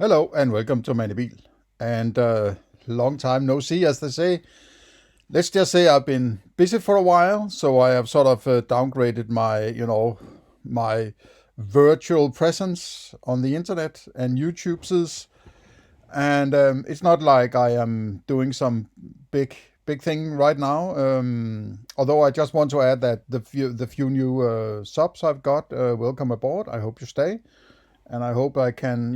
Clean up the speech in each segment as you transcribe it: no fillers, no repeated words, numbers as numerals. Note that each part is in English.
Hello and welcome to Mandibil. And long time no see, as they say. Let's just say I've been busy for a while, so I have sort of downgraded my virtual presence on the internet and YouTube's. And it's not like I am doing some big thing right now. Although I just want to add that the few new subs I've got, welcome aboard. I hope you stay, and I hope I can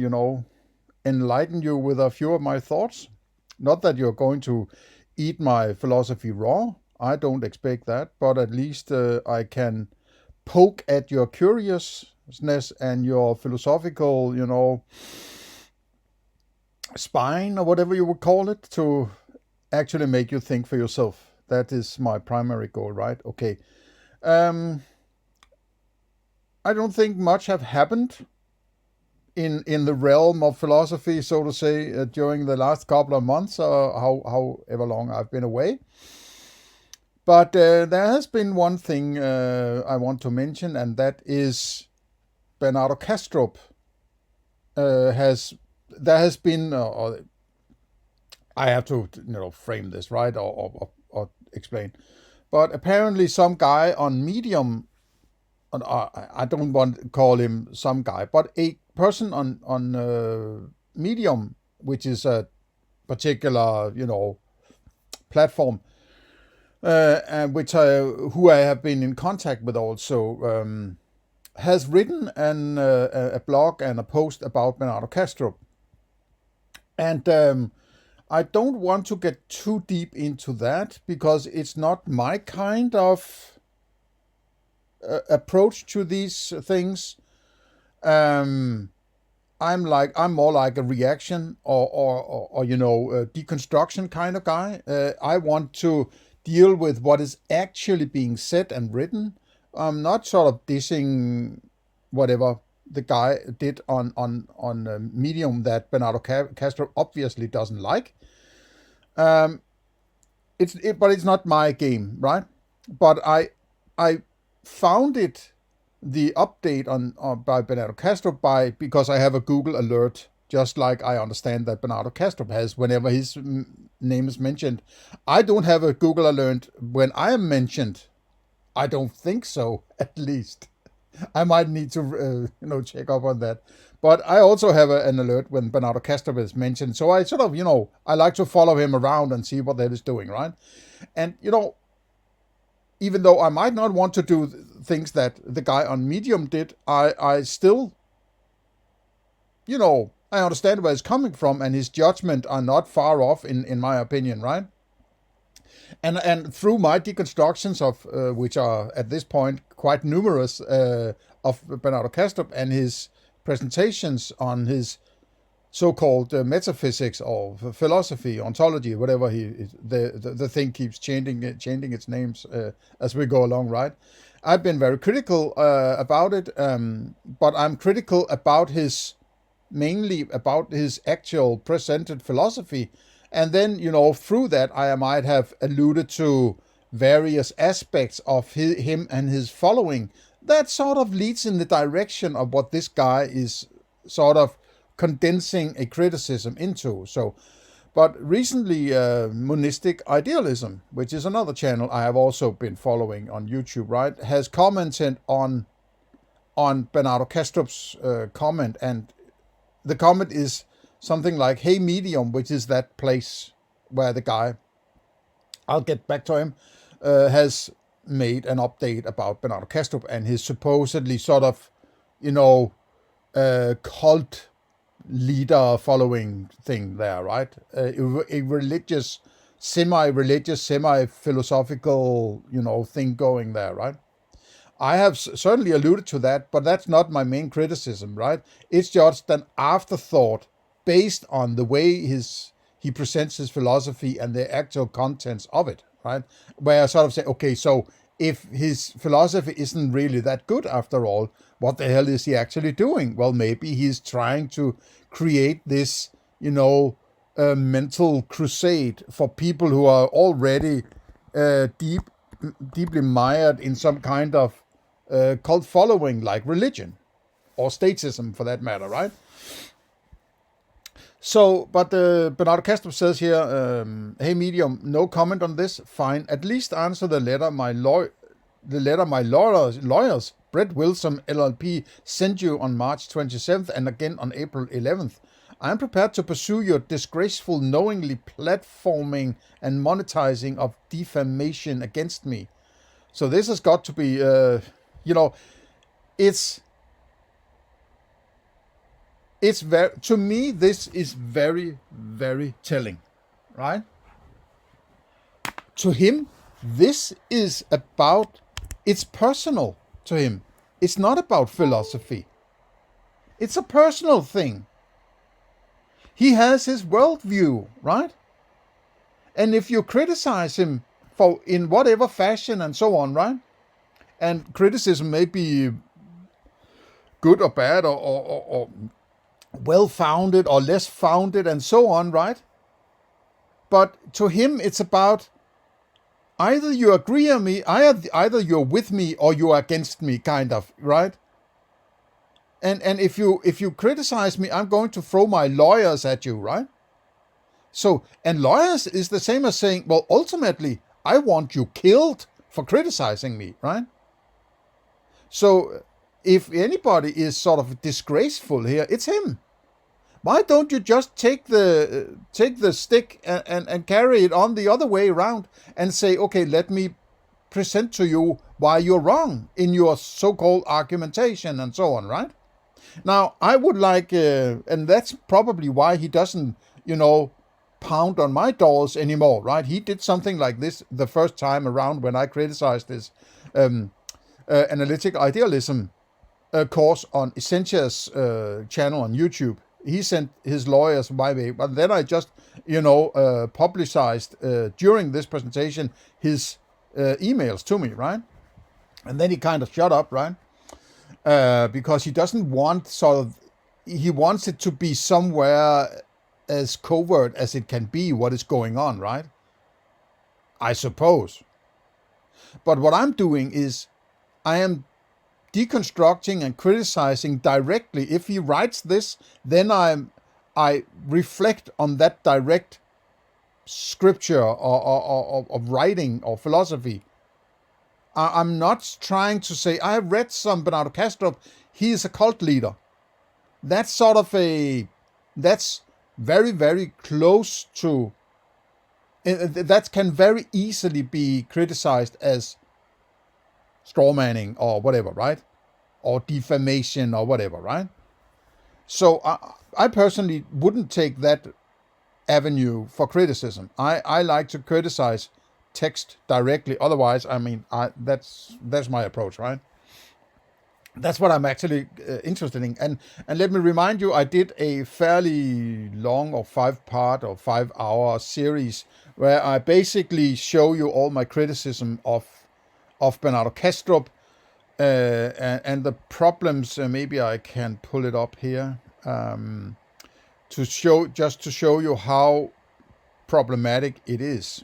enlighten you with a few of my thoughts. Not that you're going to eat my philosophy raw. I don't expect that, but at least I can poke at your curiousness and your philosophical, spine or whatever you would call it to actually make you think for yourself. That is my primary goal, right? Okay. Um, I don't think much have happened in the realm of philosophy, so to say, during the last couple of months, or however long I've been away. But there has been one thing I want to mention, and that is Bernardo Kastrup. Has There has been, or I have to, frame this right or explain. But apparently, some guy on Medium, I don't want to call him some guy, but a person on Medium, which is a particular platform, and which who I have been in contact with also, has written a blog and a post about Bernardo Kastrup, and I don't want to get too deep into that because it's not my kind of approach to these things. Um, I'm more like a reaction or a deconstruction kind of guy. I want to deal with what is actually being said and written. I'm not sort of dissing whatever the guy did on Medium that Bernardo Castro obviously doesn't like. Um, but it's not my game, right? But I found it, the update on by Bernardo Kastrup, because I have a Google alert, just like I understand that Bernardo Kastrup has whenever his name is mentioned. I don't have a Google alert when I am mentioned. I don't think so, at least. I might need to check up on that. But I also have an alert when Bernardo Kastrup is mentioned. So I sort of I like to follow him around and see what that is doing, right? And even though I might not want to do things that the guy on Medium did, I still, I understand where he's coming from, and his judgment are not far off, in my opinion, right? And through my deconstructions of which are at this point quite numerous, of Bernardo Kastrup and his presentations on his so-called metaphysics or philosophy, ontology, whatever the thing keeps changing its names as we go along, right? I've been very critical about it, but I'm critical about mainly about his actual presented philosophy, and then through that I might have alluded to various aspects of him and his following that sort of leads in the direction of what this guy is sort of condensing a criticism into. So, but recently, Monistic Idealism, which is another channel I have also been following on YouTube, right, has commented on Bernardo Kastrup's comment, and the comment is something like, "Hey Medium," which is that place where the guy, I'll get back to him, has made an update about Bernardo Kastrup and his supposedly sort of, cult leader following thing there, right? A religious, semi-religious, semi-philosophical, thing going there, right? I have certainly alluded to that, but that's not my main criticism, right? It's just an afterthought based on the way he presents his philosophy and the actual contents of it, right? Where I sort of say, okay, so if his philosophy isn't really that good after all, what the hell is he actually doing? Well, maybe he's trying to create this, mental crusade for people who are already deeply mired in some kind of cult following, like religion or statism, for that matter, right? So, but Bernardo Kastrup says here, hey Medium, no comment on this. Fine. At least answer the letter my lawyers, Brett Wilson LLP, sent you on March 27th and again on April 11th. I am prepared to pursue your disgraceful, knowingly platforming and monetizing of defamation against me. So this has got to be, it's very, to me, this is very, very telling, right? To him, this is about, it's personal to him. It's not about philosophy. It's a personal thing. He has his worldview, right? And if you criticize him for in whatever fashion and so on, right? And criticism may be good or bad or well-founded or less founded and so on, right? But to him, it's about either you agree on me, either you're with me or you're against me, kind of, right? And if you criticize me, I'm going to throw my lawyers at you, right? So, and lawyers is the same as saying, well, ultimately, I want you killed for criticizing me, right? So, if anybody is sort of disgraceful here, it's him. Why don't you just take the stick and carry it on the other way around and say, okay, let me present to you why you're wrong in your so-called argumentation and so on, right? Now, I would like, and that's probably why he doesn't, pound on my doors anymore, right? He did something like this the first time around when I criticized this analytic idealism course on Essentia's channel on YouTube. He sent his lawyers my way, but then I just, publicized during this presentation his emails to me, right? And then he kind of shut up, right? Because he doesn't want he wants it to be somewhere as covert as it can be what is going on, right? I suppose. But what I'm doing is I am deconstructing and criticizing directly. If he writes this, then I reflect on that direct scripture or of writing or philosophy. I'm not trying to say, I have read some Bernardo Kastrup, he is a cult leader. That's that's very, very close to, that can very easily be criticized as strawmanning or whatever, right? Or defamation or whatever, right? So I personally wouldn't take that avenue for criticism. I like to criticize text directly. Otherwise, that's my approach, right? That's what I'm actually interested in. And let me remind you, I did a fairly long or 5-part or 5-hour series where I basically show you all my criticism of Bernardo Kastrup and the problems. Maybe I can pull it up here to show you how problematic it is.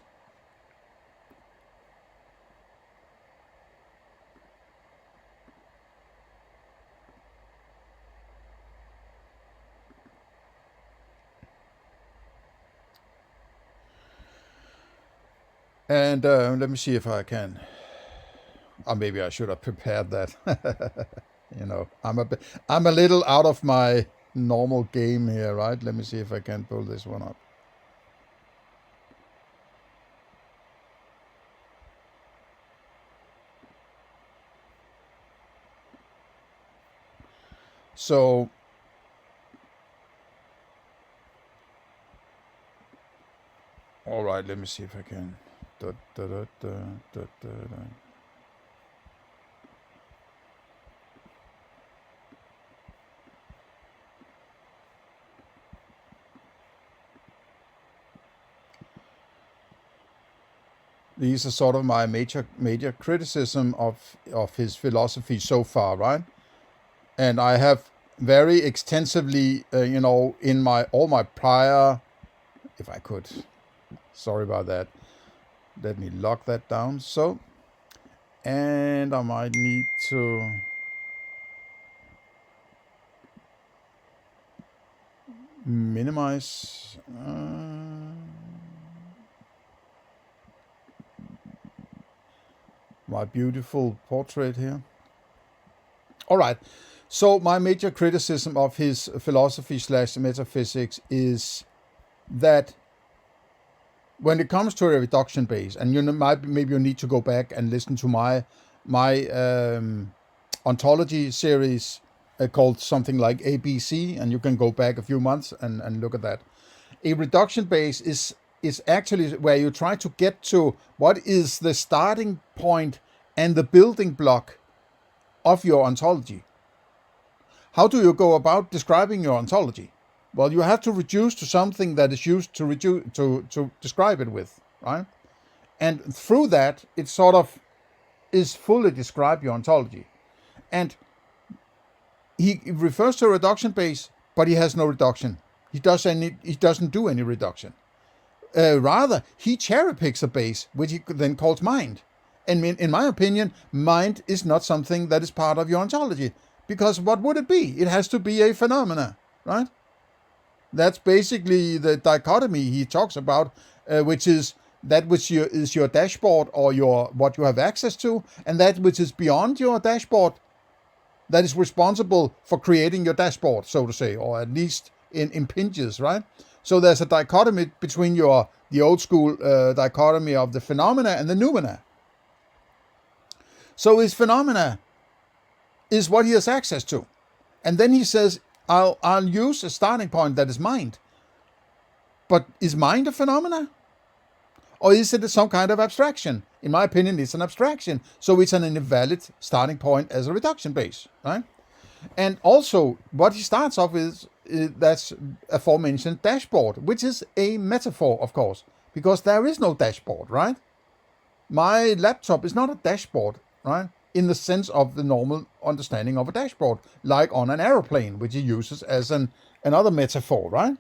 And let me see if I can. Or maybe I should have prepared that. I'm a little out of my normal game here, right? Let me see if I can pull this one up. So all right, let me see if I can. These are sort of my major criticism of his philosophy so far, right? And I have very extensively, in all my prior, if I could, sorry about that. Let me lock that down. So, and I might need to minimize. My beautiful portrait here. All right. So my major criticism of his philosophy / metaphysics is that when it comes to a reduction base, and maybe you need to go back and listen to my ontology series called something like ABC, and you can go back a few months and look at that. A reduction base is actually where you try to get to what is the starting point and the building block of your ontology. How do you go about describing your ontology? Well, you have to reduce to something that is used to describe it with, right? And through that, it sort of is fully describe your ontology. And he refers to a reduction base, but he has no reduction. He doesn't do any reduction. Rather, he cherry picks a base, which he then calls mind. And in my opinion, mind is not something that is part of your ontology. Because what would it be? It has to be a phenomena, right? That's basically the dichotomy he talks about, which is that which is your dashboard or what you have access to, and that which is beyond your dashboard, that is responsible for creating your dashboard, so to say, or at least in pinches, right? So there's a dichotomy between the old school dichotomy of the phenomena and the noumena. So his phenomena is what he has access to. And then he says, I'll use a starting point that is mind. But is mind a phenomena? Or is it some kind of abstraction? In my opinion, it's an abstraction. So it's an invalid starting point as a reduction base, right? And also, what he starts off with is that's aforementioned dashboard, which is a metaphor, of course, because there is no dashboard, right? My laptop is not a dashboard, right? In the sense of the normal understanding of a dashboard, like on an aeroplane, which he uses as another metaphor, right?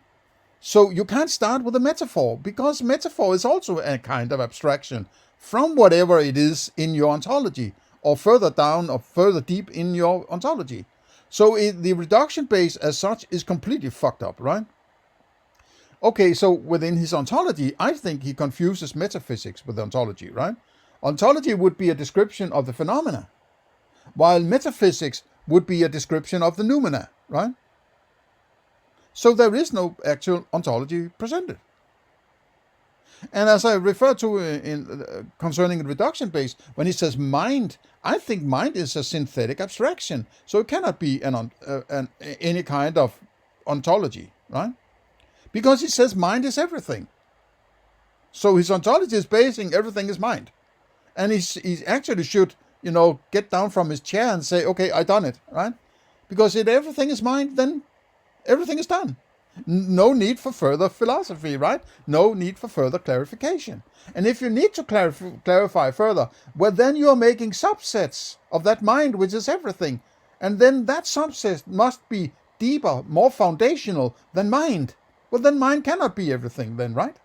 So you can't start with a metaphor, because metaphor is also a kind of abstraction from whatever it is in your ontology, or further down or further deep in your ontology. So the reduction base as such is completely fucked up, right? Okay, so within his ontology, I think he confuses metaphysics with ontology, right? Ontology would be a description of the phenomena, while metaphysics would be a description of the noumena, right? So there is no actual ontology presented. And as I referred to concerning the reduction base, when he says mind, I think mind is a synthetic abstraction, so it cannot be any kind of ontology, right? Because he says mind is everything. So his ontology is basing everything is mind. And he actually should, get down from his chair and say, okay, I done it, right? Because if everything is mind, then everything is done. No need for further philosophy, right? No need for further clarification. And if you need to clarify further, well, then you are making subsets of that mind, which is everything. And then that subset must be deeper, more foundational than mind. Well, then mind cannot be everything then, right?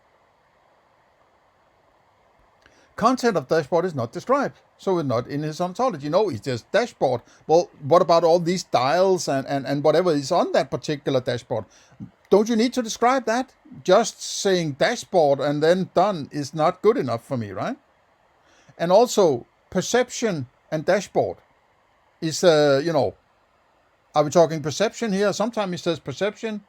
Content of dashboard is not described, so it's not in his ontology. No, it's just dashboard. Well, what about all these dials and whatever is on that particular dashboard? Don't you need to describe that? Just saying dashboard and then done is not good enough for me, right? And also, perception and dashboard is, are we talking perception here? Sometimes he says perception,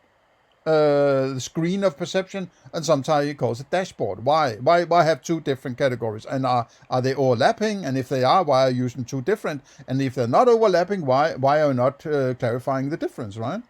the screen of perception, and sometimes he calls it dashboard. Why have two different categories? And are they overlapping? And if they are, why are you using two different? And if they're not overlapping, why are you not clarifying the difference, right?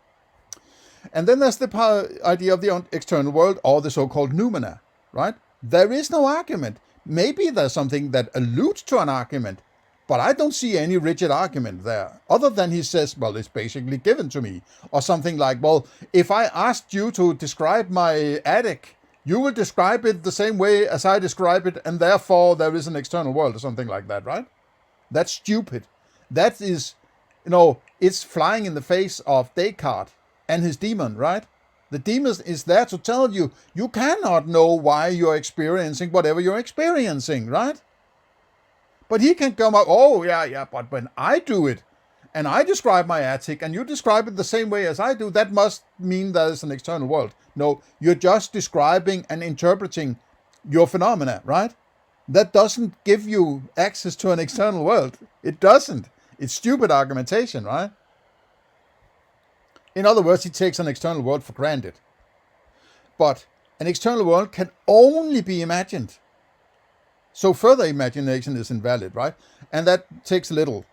And then there's the idea of the external world, or the so-called noumena, right? There is no argument. Maybe there's something that alludes to an argument, but I don't see any rigid argument there, other than he says, well, it's basically given to me. Or something like, well, if I asked you to describe my attic, you will describe it the same way as I describe it, and therefore there is an external world, or something like that, right? That's stupid. That is, it's flying in the face of Descartes and his demon, right? The demon is there to tell you, you cannot know why you're experiencing whatever you're experiencing, right? But he can come up, oh, yeah, but when I do it, and I describe my attic, and you describe it the same way as I do, that must mean there is an external world. No, you're just describing and interpreting your phenomena, right? That doesn't give you access to an external world. It doesn't. It's stupid argumentation, right? In other words, he takes an external world for granted. But an external world can only be imagined. So further imagination is invalid, right? And that takes a little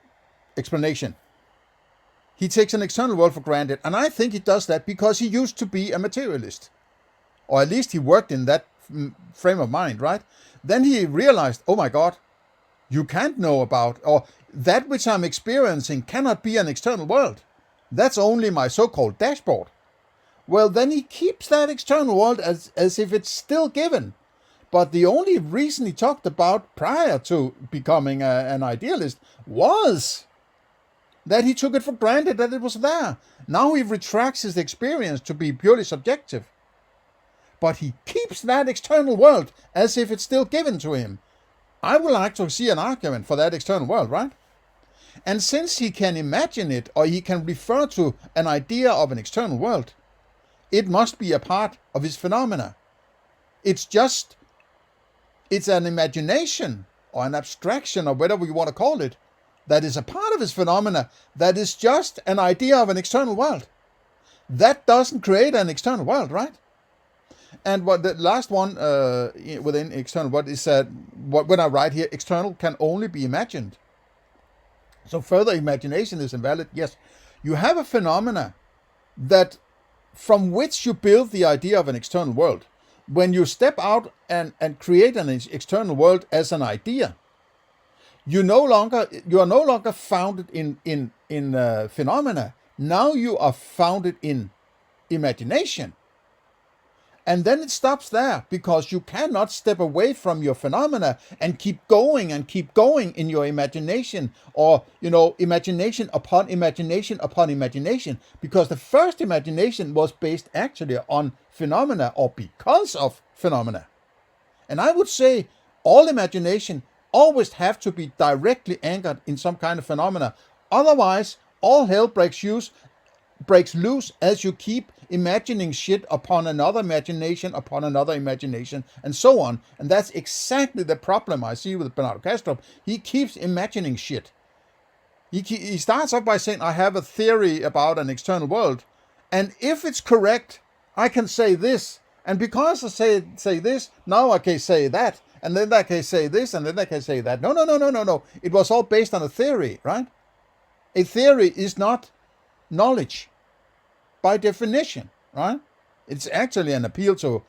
explanation. He takes an external world for granted, and I think he does that because he used to be a materialist. Or at least he worked in that frame of mind, right? Then he realized, oh my God, you can't know about, or that which I'm experiencing cannot be an external world. That's only my so-called dashboard. Well, then he keeps that external world as if it's still given. But the only reason he talked about prior to becoming an idealist was that he took it for granted that it was there. Now he retracts his experience to be purely subjective. But he keeps that external world as if it's still given to him. I would like to see an argument for that external world, right? And since he can imagine it, or he can refer to an idea of an external world, it must be a part of his phenomena. It's an imagination, or an abstraction, or whatever you want to call it, that is a part of his phenomena, that is just an idea of an external world. That doesn't create an external world, right? And what the last one within external world is that, when I write here, external can only be imagined. So further imagination is invalid. Yes, you have a phenomena that from which you build the idea of an external world. When you step out and create an external world as an idea, you are no longer founded in phenomena. Now you are founded in imagination. And then it stops there, because you cannot step away from your phenomena and keep going in your imagination, or, imagination upon imagination upon imagination, because the first imagination was based actually on phenomena, or because of phenomena. And I would say all imagination always have to be directly anchored in some kind of phenomena. Otherwise, all hell breaks loose as you keep imagining shit upon another imagination, and so on. And that's exactly the problem I see with Bernardo Kastrup. He keeps imagining shit. He starts off by saying, I have a theory about an external world, and if it's correct, I can say this. And because I say this, now I can say that. And then I can say this, and then I can say that. No. It was all based on a theory, right? A theory is not knowledge by definition, right? It's actually an appeal to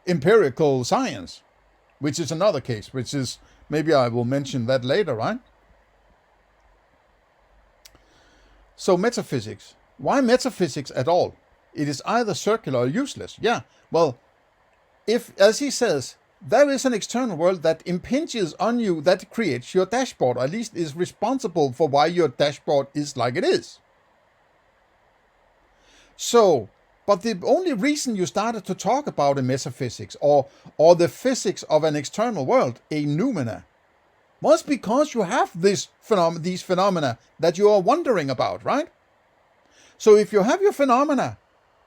empirical science, which is another case, which is, maybe I will mention that later, right? So metaphysics. Why metaphysics at all? It is either circular or useless. Yeah, well, if, as he says, there is an external world that impinges on you, that creates your dashboard, or at least is responsible for why your dashboard is like it is. So, but the only reason you started to talk about a metaphysics, or the physics of an external world, a noumena, was because you have these phenomena that you are wondering about, right? So if you have your phenomena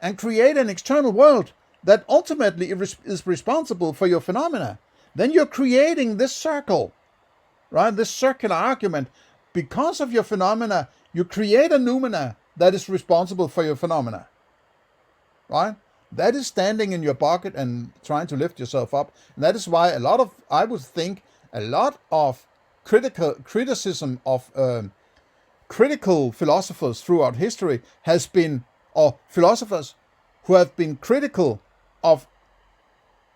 and create an external world that ultimately is responsible for your phenomena, then you're creating this circle, right? This circular argument. Because of your phenomena, you create a noumena that is responsible for your phenomena, right? That is standing in your bucket and trying to lift yourself up. And that is why I would think a lot of criticism of critical philosophers throughout history has been, or philosophers who have been critical of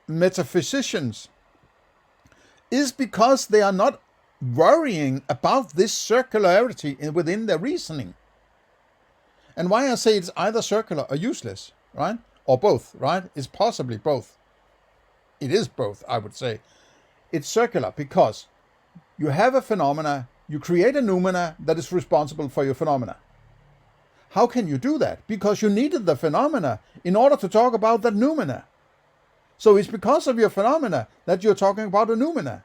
metaphysicians, is because they are not worrying about this circularity within their reasoning. And why I say it's either circular or useless, right? Or both, right? It's possibly both. It is both, I would say. It's circular because you have a phenomena, you create a noumena that is responsible for your phenomena. How can you do that? Because you needed the phenomena in order to talk about that noumena. So it's because of your phenomena that you're talking about a noumena.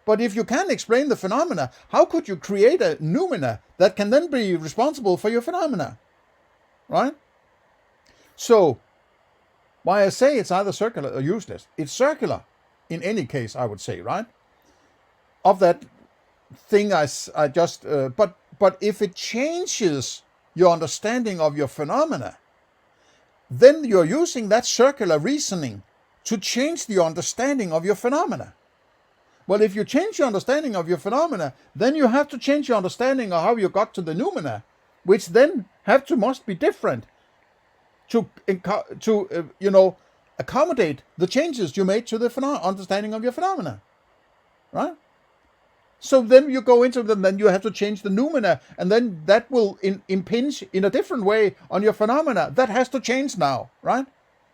But if you can't explain the phenomena, how could you create a noumena that can then be responsible for your phenomena? Right? So, why I say it's either circular or useless. It's circular in any case, I would say, right? Of that thing I just... but if it changes your understanding of your phenomena, then you're using that circular reasoning to change the understanding of your phenomena. Well, if you change your understanding of your phenomena, then you have to change your understanding of how you got to the noumena, which then must be different to accommodate the changes you made to the understanding of your phenomena, right? So then you go into them, then you have to change the noumena, and then that will impinge in a different way on your phenomena. That has to change now, right?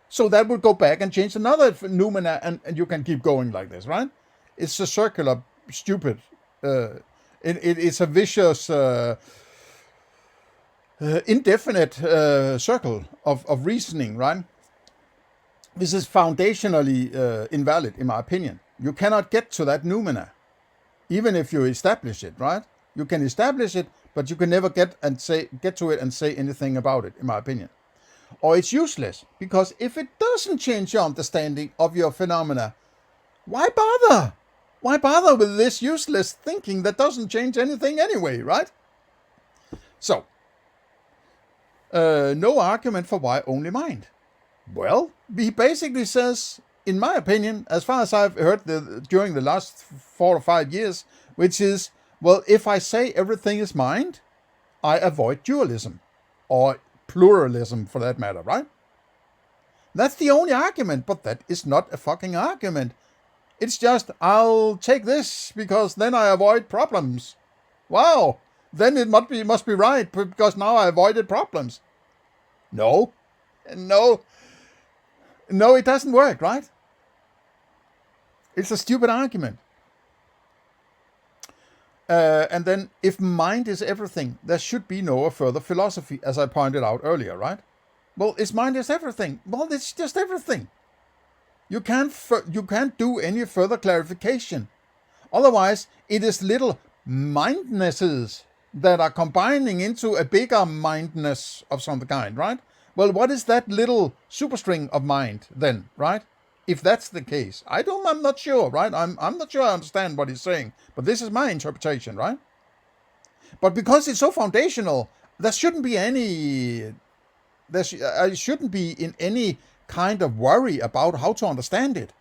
So that will go back and change another noumena, and you can keep going like this, right? It's a circular, stupid, it's a vicious, indefinite circle of reasoning, right? This is foundationally invalid, in my opinion. You cannot get to that noumena, even if you establish it, right? You can establish it, but you can never get to it and say anything about it, in my opinion. Or it's useless, because if it doesn't change your understanding of your phenomena, why bother? Why bother with this useless thinking that doesn't change anything anyway, right? So, no argument for why only mind. Well, he basically says, in my opinion, as far as I've heard during the last 4 or 5 years, which is, well, if I say everything is mind, I avoid dualism, or pluralism for that matter, right? That's the only argument, but that is not a fucking argument. It's just, I'll take this because then I avoid problems. Wow, then it must be right because now I avoided problems. No, it doesn't work, right? It's a stupid argument. And then, if mind is everything, there should be no further philosophy, as I pointed out earlier, right? Well, is mind is everything? Well, it's just everything. You can't do any further clarification. Otherwise, it is little mindnesses that are combining into a bigger mindness of some kind, right? Well, what is that little superstring of mind then, right? If that's the case, I'm not sure, right? I'm not sure I understand what he's saying, but this is my interpretation, right? But because it's so foundational, there shouldn't be any. I shouldn't be in any kind of worry about how to understand it.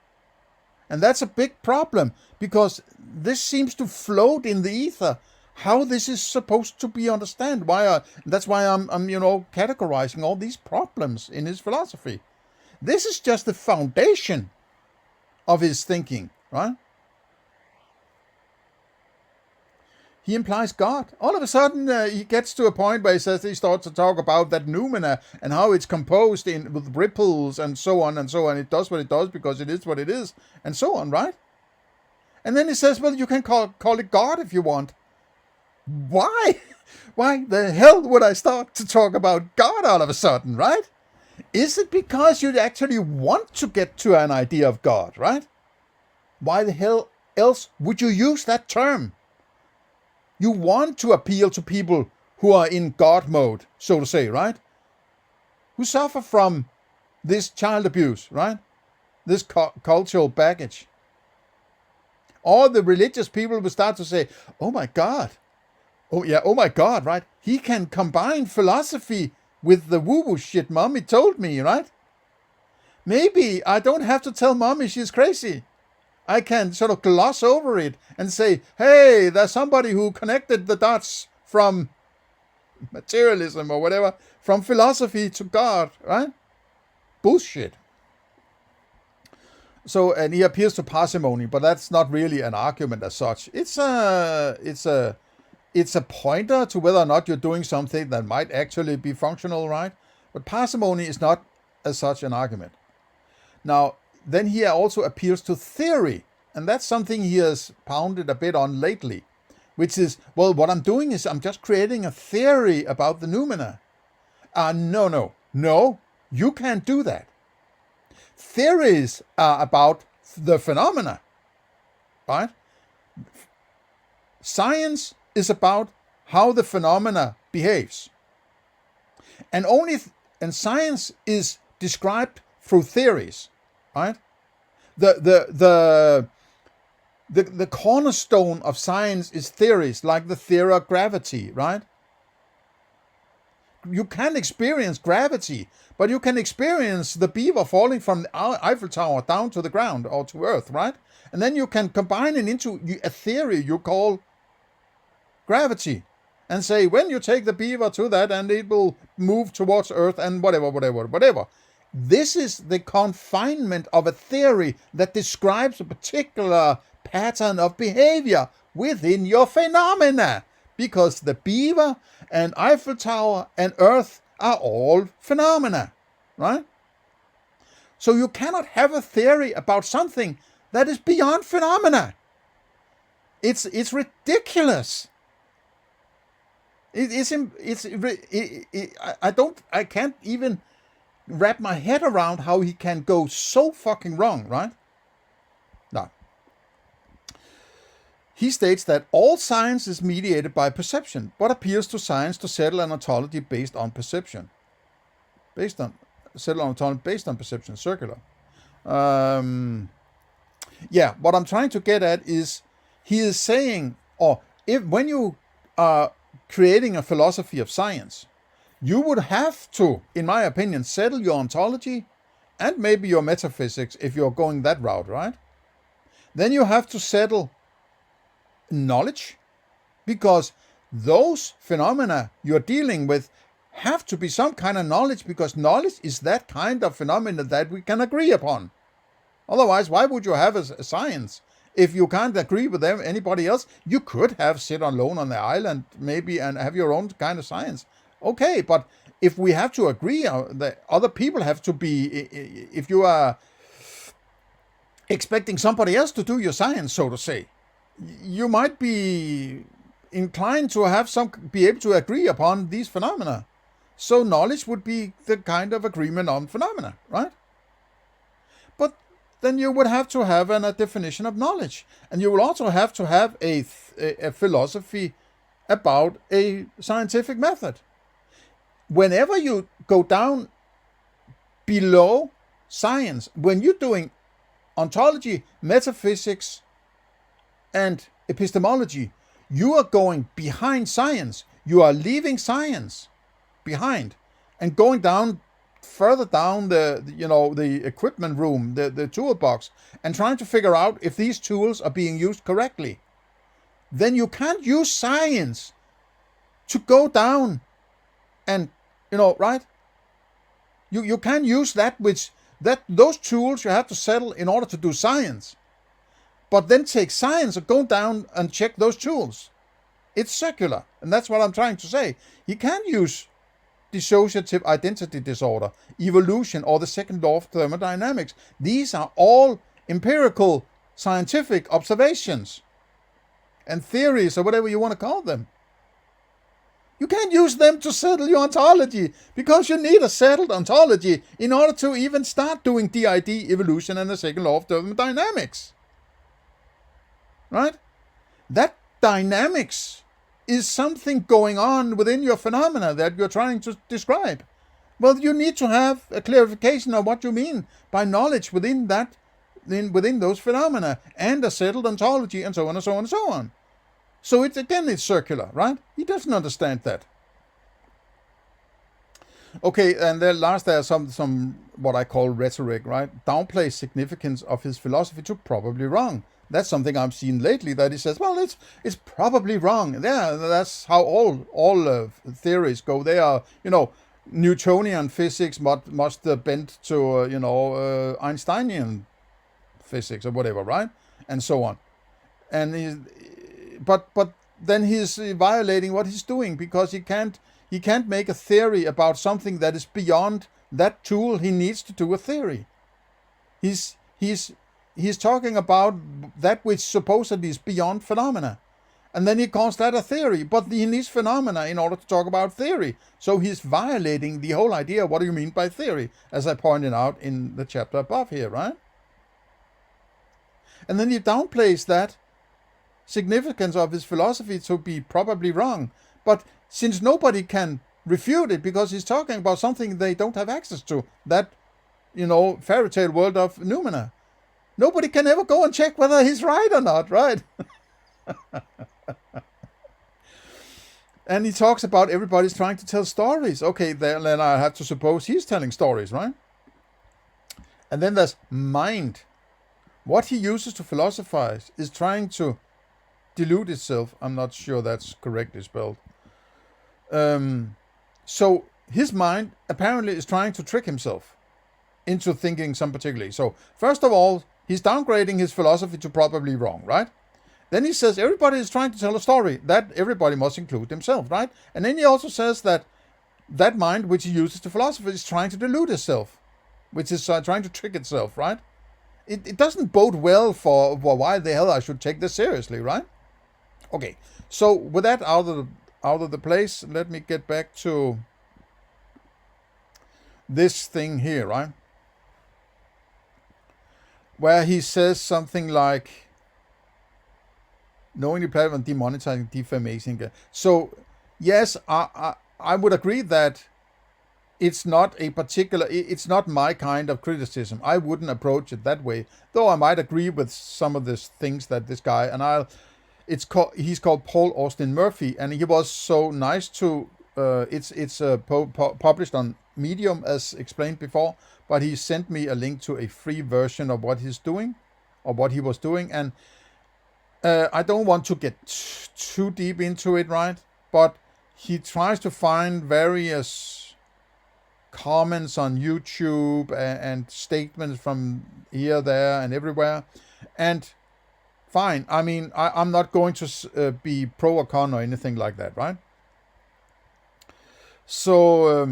And that's a big problem, because this seems to float in the ether, how this is supposed to be understood. That's why I'm categorizing all these problems in his philosophy. This is just the foundation of his thinking, right? He implies God. All of a sudden, he gets to a point where he starts to talk about that noumena and how it's composed with ripples and so on and so on. It does what it does because it is what it is, and so on, right? And then he says, well, you can call it God if you want. Why? Why the hell would I start to talk about God all of a sudden, right? Is it because you actually want to get to an idea of God, right? Why the hell else would you use that term? You want to appeal to people who are in God mode, so to say, right? Who suffer from this child abuse, right? This cultural baggage. Or the religious people will start to say, oh my God. Oh yeah, oh my God, right? He can combine philosophy with the woo-woo shit mommy told me, right? Maybe I don't have to tell mommy she's crazy. I can sort of gloss over it and say, hey, there's somebody who connected the dots from materialism or whatever, from philosophy to God, right? Bullshit. So, and he appeals to parsimony, but that's not really an argument as such. It's a pointer to whether or not you're doing something that might actually be functional, right? But parsimony is not as such an argument. Now, then he also appeals to theory, and that's something he has pounded a bit on lately, which is, well, what I'm doing is I'm just creating a theory about the noumena. No, you can't do that. Theories are about the phenomena, right? Science is about how the phenomena behaves. And science is described through theories, right? The cornerstone of science is theories, like the theory of gravity, right? You can experience gravity, but you can experience the beaver falling from the Eiffel Tower down to the ground or to Earth, right? And then you can combine it into a theory you call gravity, and say, when you take the beaver to that, and it will move towards Earth and whatever. This is the confinement of a theory that describes a particular pattern of behavior within your phenomena, because the beaver and Eiffel Tower and Earth are all phenomena, right? So you cannot have a theory about something that is beyond phenomena. It's ridiculous. I can't even wrap my head around how he can go so fucking wrong, right? Now, he states that all science is mediated by perception, but appears to science to settle an ontology based on perception. Circular. What I'm trying to get at is, he is saying, when you are creating a philosophy of science, you would have to, in my opinion, settle your ontology and maybe your metaphysics if you're going that route, right? Then you have to settle knowledge, because those phenomena you're dealing with have to be some kind of knowledge, because knowledge is that kind of phenomena that we can agree upon. Otherwise, why would you have a science? If you can't agree with anybody else, you could sit alone on the island maybe and have your own kind of science. Okay, but if we have to agree, that other people have to be, if you are expecting somebody else to do your science, so to say, you might be inclined to be able to agree upon these phenomena. So knowledge would be the kind of agreement on phenomena, right? But then you would have to have a definition of knowledge. And you will also have to have a philosophy about a scientific method. Whenever you go down below science, when you're doing ontology, metaphysics, and epistemology, you are going behind science. You are leaving science behind and going down further down the equipment room, the toolbox, and trying to figure out if these tools are being used correctly. Then you can't use science to go down and, right? You can't use those tools you have to settle in order to do science. But then take science and go down and check those tools. It's circular, and that's what I'm trying to say. You can't use dissociative identity disorder, evolution, or the second law of thermodynamics. These are all empirical scientific observations and theories, or whatever you want to call them. You can't use them to settle your ontology, because you need a settled ontology in order to even start doing DID, evolution, and the second law of thermodynamics. Right? That dynamics is something going on within your phenomena that you're trying to describe. Well, you need to have a clarification of what you mean by knowledge within those phenomena, and a settled ontology, and so on and so on and so on. So it's circular, right? He doesn't understand that. Okay, and then last there's some what I call rhetoric, right? Downplays significance of his philosophy to probably wrong. That's something I've seen lately, that he says, well, it's probably wrong. Yeah, that's how all theories go. They are, Newtonian physics must bend to, Einsteinian physics or whatever, right? And so on. And but then he's violating what he's doing, because he can't make a theory about something that is beyond that tool he needs to do a theory. He's talking about that which supposedly is beyond phenomena. And then he calls that a theory, but he needs phenomena in order to talk about theory. So he's violating the whole idea. What do you mean by theory? As I pointed out in the chapter above here, right? And then he downplays that significance of his philosophy to be probably wrong. But since nobody can refute it because he's talking about something they don't have access to, that, fairy tale world of Noumena, nobody can ever go and check whether he's right or not, right? And he talks about everybody's trying to tell stories. Okay, then I have to suppose he's telling stories, right? And then there's mind. What he uses to philosophize is trying to delude itself. I'm not sure that's correctly spelled. So his mind apparently is trying to trick himself into thinking some particularly. So first of all, he's downgrading his philosophy to probably wrong, right? Then he says everybody is trying to tell a story. That everybody must include himself, right? And then he also says that mind which he uses to philosophy is trying to delude itself, which is trying to trick itself, right? It doesn't bode well for why the hell I should take this seriously, right? Okay, so with that out of the place, let me get back to this thing here, right? Where he says something like, knowing the platform, demonetizing, defamation. So, yes, I would agree that it's not my kind of criticism. I wouldn't approach it that way, though I might agree with some of the things that this guy, and he's called Paul Austin Murphy, and he was so nice to, it's published on Medium as explained before, but he sent me a link to a free version of what he's doing, or what he was doing, and I don't want to get too deep into it, right? But he tries to find various comments on YouTube and statements from here, there, and everywhere. And fine, I mean, I'm not going to be pro or con or anything like that, right? So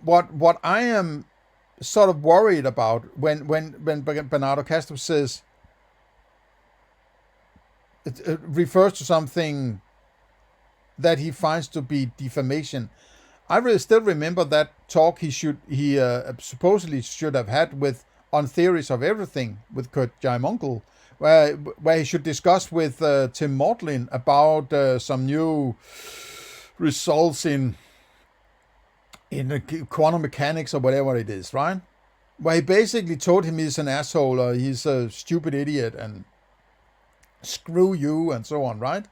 what I am sort of worried about when Bernardo Kastrup says, it refers to something that he finds to be defamation. I really still remember that talk he supposedly should have had on Theories of Everything with Kurt Jaimunkel, where he should discuss with Tim Maudlin about some new results in quantum mechanics or whatever it is, right? Where he basically told him he's an asshole or he's a stupid idiot and screw you and so on, right?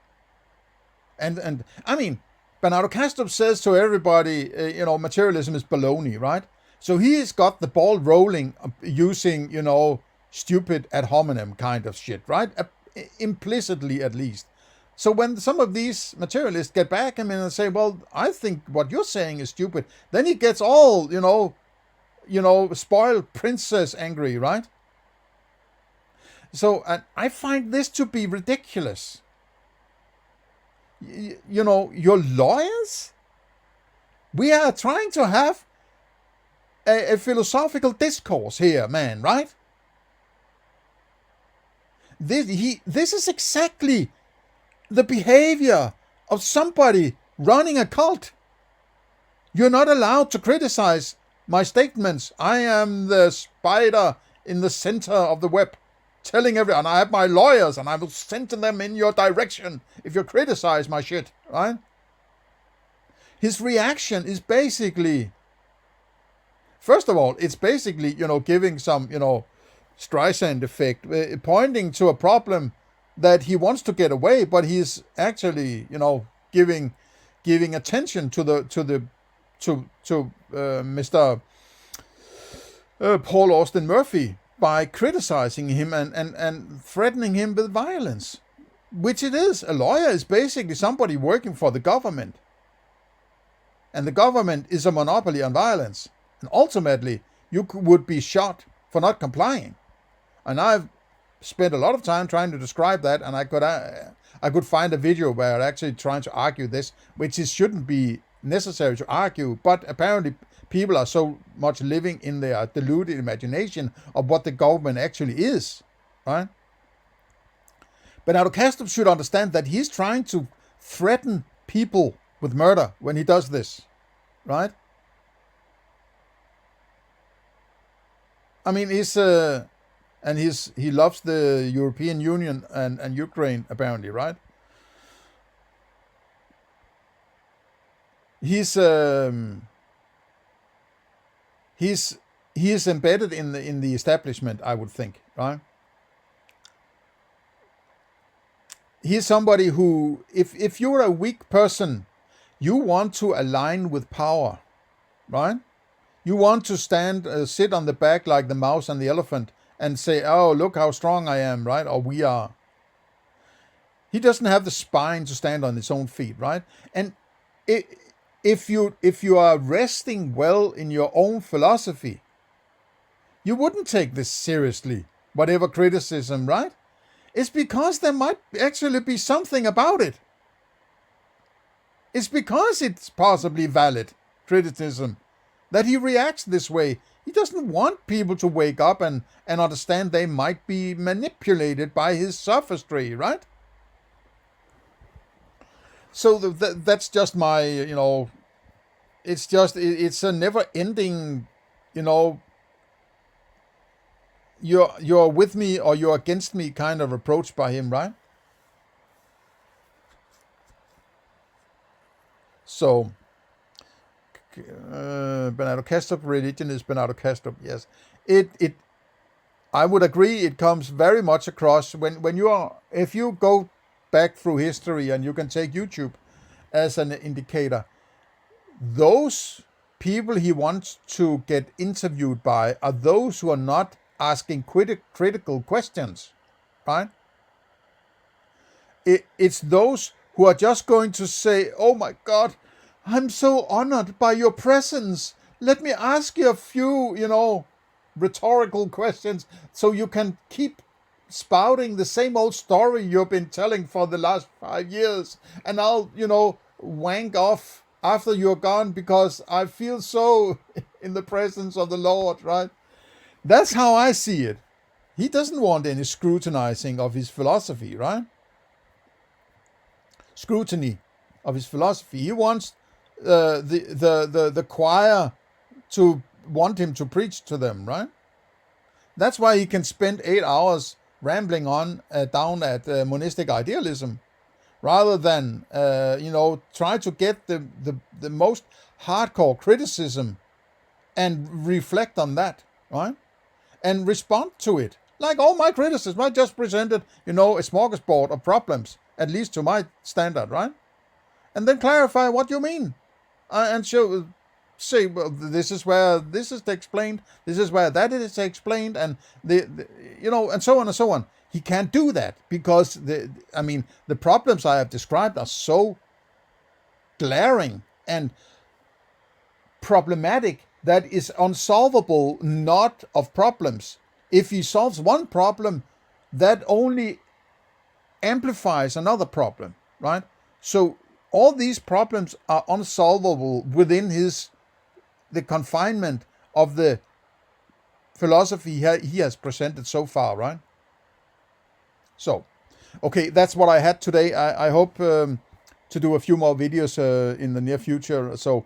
And I mean, Bernardo Kastrup says to everybody, materialism is baloney, right? So he's got the ball rolling using, stupid ad hominem kind of shit, right? Implicitly, at least. So when some of these materialists get back at him and say, well, I think what you're saying is stupid, then he gets all, spoiled princess angry, right? So I find this to be ridiculous. Your lawyers? We are trying to have a philosophical discourse here, man, right? This is exactly the behavior of somebody running a cult. You're not allowed to criticize my statements. I am the spider in the center of the web, telling everyone, I have my lawyers and I will send them in your direction if you criticize my shit, right? His reaction is basically, first of all, it's basically, giving some, Streisand effect, pointing to a problem that he wants to get away, but he's actually, giving attention to Mr. Paul Austin Murphy by criticizing him and threatening him with violence, which it is. A lawyer is basically somebody working for the government, and the government is a monopoly on violence, and ultimately you would be shot for not complying. And I've spent a lot of time trying to describe that, and I could find a video where I'm actually trying to argue this, which it shouldn't be necessary to argue, but apparently people are so much living in their deluded imagination of what the government actually is, right? Bernardo Kastrup should understand that he's trying to threaten people with murder when he does this, right? I mean, and he loves the European Union and Ukraine apparently, right? He's he is embedded in the establishment, I would think, right? He's somebody who, if you're a weak person, you want to align with power, right? You want to sit on the back like the mouse and the elephant and say, "Oh, look how strong I am," right? Or we are. He doesn't have the spine to stand on his own feet, right? And if you are resting well in your own philosophy, you wouldn't take this seriously, whatever criticism, right? It's because there might actually be something about it. It's because it's possibly valid criticism that he reacts this way. He doesn't want people to wake up and understand they might be manipulated by his sophistry, right? So that's just my, it's a never-ending, you're with me or you're against me kind of approach by him, right? So, Bernardo Kastrup, religion is Bernardo Kastrup, yes. I would agree, it comes very much across if you go back through history, and you can take YouTube as an indicator, those people he wants to get interviewed by are those who are not asking critical questions, right? It's those who are just going to say, "Oh my God, I'm so honored by your presence. Let me ask you a few, rhetorical questions so you can keep spouting the same old story you've been telling for the last 5 years. And I'll, wank off after you're gone because I feel so in the presence of the Lord," right? That's how I see it. He doesn't want any scrutinizing of his philosophy, right? Scrutiny of his philosophy. He wants the choir to want him to preach to them, right? That's why he can spend 8 hours rambling on down at monistic idealism, rather than try to get the most hardcore criticism and reflect on that, right? And respond to it. Like all my criticism, I just presented, a smorgasbord of problems, at least to my standard, right? And then clarify what you mean. And say, well, this is where this is explained, this is where that is explained, and and so on and so on. He can't do that because the problems I have described are so glaring and problematic that is unsolvable not of problems. If he solves one problem, that only amplifies another problem, right? So all these problems are unsolvable within the confinement of the philosophy he has presented so far, right? So, okay, that's what I had today. I hope to do a few more videos in the near future. So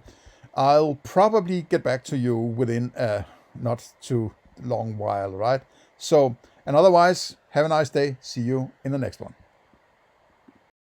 I'll probably get back to you within a not too long while, right? So, and otherwise, have a nice day. See you in the next one.